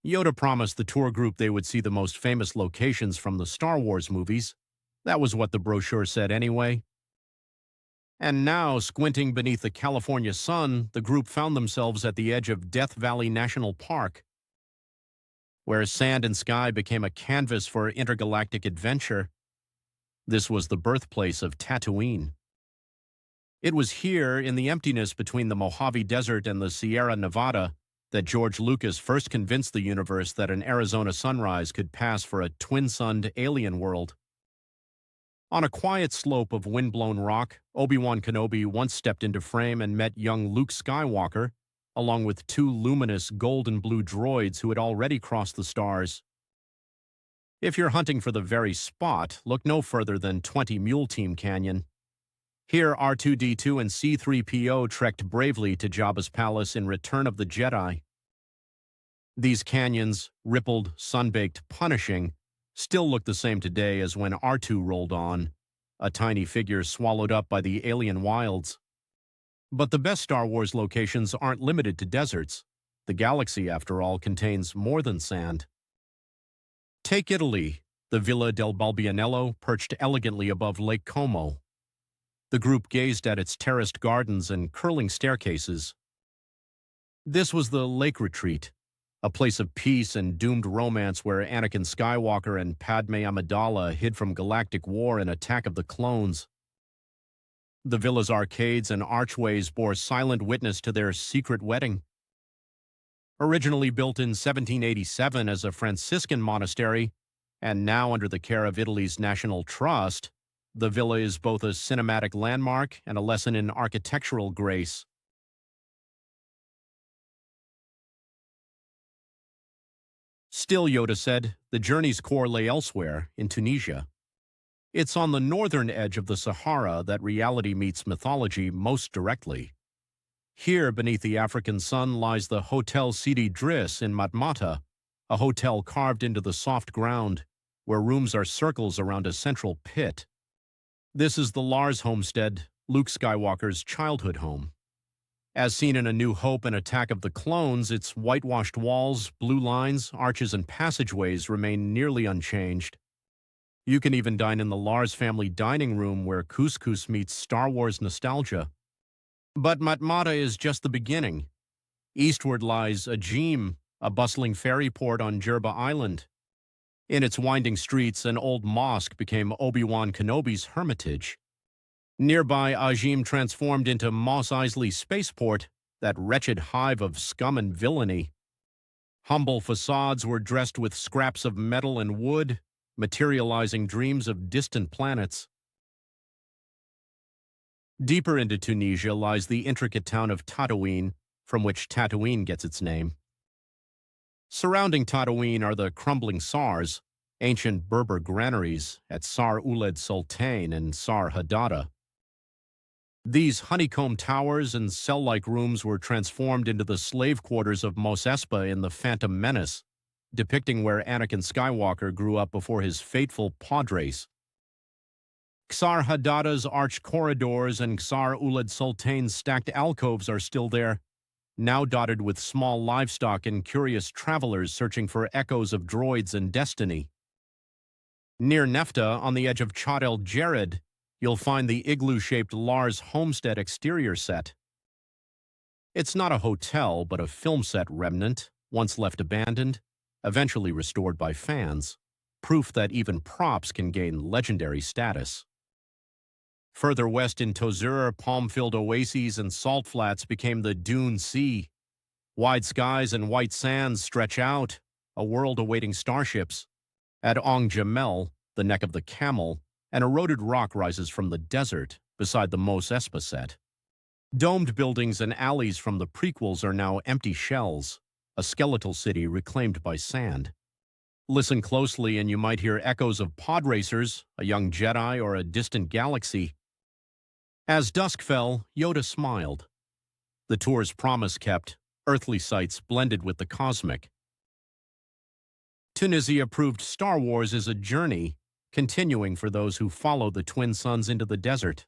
Yoda promised the tour group they would see the most famous locations from the Star Wars movies. That was what the brochure said anyway. And now, squinting beneath the California sun, the group found themselves at the edge of Death Valley National Park, where sand and sky became a canvas for intergalactic adventure. This was the birthplace of Tatooine. It was here, in the emptiness between the Mojave Desert and the Sierra Nevada, that George Lucas first convinced the universe that an Arizona sunrise could pass for a twin-sunned alien world. On a quiet slope of wind-blown rock, Obi-Wan Kenobi once stepped into frame and met young Luke Skywalker, along with two luminous gold and blue droids who had already crossed the stars. If you're hunting for the very spot, look no further than 20 Mule Team Canyon. Here, R2-D2 and C-3PO trekked bravely to Jabba's palace in Return of the Jedi. These canyons, rippled, sun-baked, punishing, still look the same today as when R2 rolled on, a tiny figure swallowed up by the alien wilds. But the best Star Wars locations aren't limited to deserts. The galaxy, after all, contains more than sand. Take Italy, the Villa del Balbianello perched elegantly above Lake Como. The group gazed at its terraced gardens and curling staircases. This was the Lake Retreat, a place of peace and doomed romance where Anakin Skywalker and Padme Amidala hid from galactic war and Attack of the Clones. The villa's arcades and archways bore silent witness to their secret wedding. Originally built in 1787 as a Franciscan monastery, and now under the care of Italy's National Trust, the villa is both a cinematic landmark and a lesson in architectural grace. Still, Yoda said, the journey's core lay elsewhere, in Tunisia. It's on the northern edge of the Sahara that reality meets mythology most directly. Here, beneath the African sun, lies the Hotel Sidi Driss in Matmata, a hotel carved into the soft ground, where rooms are circles around a central pit. This is the Lars homestead, Luke Skywalker's childhood home. As seen in A New Hope and Attack of the Clones, its whitewashed walls, blue lines, arches, and passageways remain nearly unchanged. You can even dine in the Lars family dining room where couscous meets Star Wars nostalgia. But Matmata is just the beginning. Eastward lies Ajim, a bustling ferry port on Jerba Island. In its winding streets, an old mosque became Obi-Wan Kenobi's hermitage. Nearby, Ajim transformed into Mos Eisley Spaceport, that wretched hive of scum and villainy. Humble facades were dressed with scraps of metal and wood, materializing dreams of distant planets. Deeper into Tunisia lies the intricate town of Tatooine, from which Tatooine gets its name. Surrounding Tatooine are the crumbling Sars, ancient Berber granaries at Sar Uled Sultan and Sar Hadada. These honeycomb towers and cell-like rooms were transformed into the slave quarters of Mos Espa in The Phantom Menace, depicting where Anakin Skywalker grew up before his fateful pod race. Sar Hadada's arched corridors and Sar Uled Sultan's stacked alcoves are still there, now dotted with small livestock and curious travelers searching for echoes of droids and destiny. Near Nefta, on the edge of Chad el Jared, you'll find the igloo-shaped Lars homestead exterior set. It's not a hotel, but a film set remnant, once left abandoned, eventually restored by fans, proof that even props can gain legendary status. Further west in Tozur, palm-filled oases and salt flats became the Dune Sea. Wide skies and white sands stretch out, a world awaiting starships. At Ong Jamel, the neck of the camel, an eroded rock rises from the desert beside the Mos Espa set. Domed buildings and alleys from the prequels are now empty shells, a skeletal city reclaimed by sand. Listen closely and you might hear echoes of pod racers, a young Jedi, or a distant galaxy. As dusk fell, Yoda smiled. The tour's promise kept, earthly sights blended with the cosmic. Tunisia proved Star Wars is a journey, continuing for those who follow the twin suns into the desert.